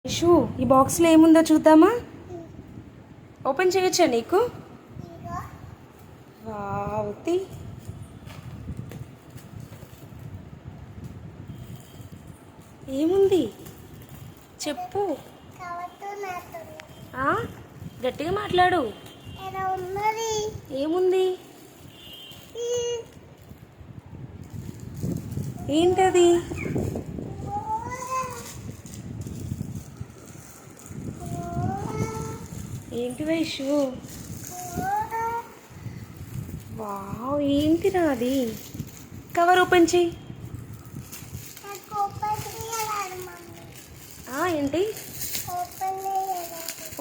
Shoe ఈ బాక్స్లో ఏముందో చూద్దామా? ఓపెన్ చేయొచ్చా నీకు? వావ్, ఏముంది చెప్పు. గట్టిగా మాట్లాడు. ఏముంది? ఏంటది? ఏంటి వైషు? వావ్, ఏంటిరా అది? కవర్ ఓపెన్ చేయి. ఏంటి?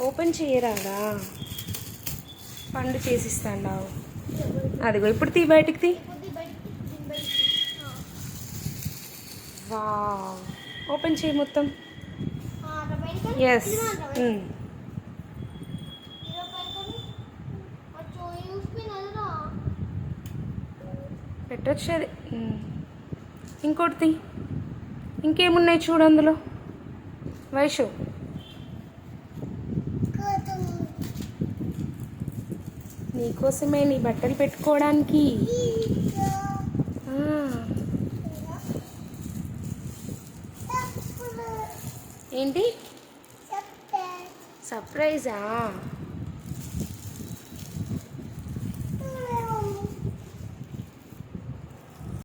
ఓపెన్ చేయరాదా? పండు చేసిస్తాను. అదిగో ఇప్పుడు తీ, బయటికి తీ. వావ్, ఓపెన్ చేయి మొత్తం. ఎస్, పెట్టొచ్చు అది. ఇంకోటి తీ. ఇంకేమున్నాయి చూడు అందులో వైషు. నీకోసమే, నీ బట్టలు పెట్టుకోవడానికి. ఏంటి? సర్ప్రైజా?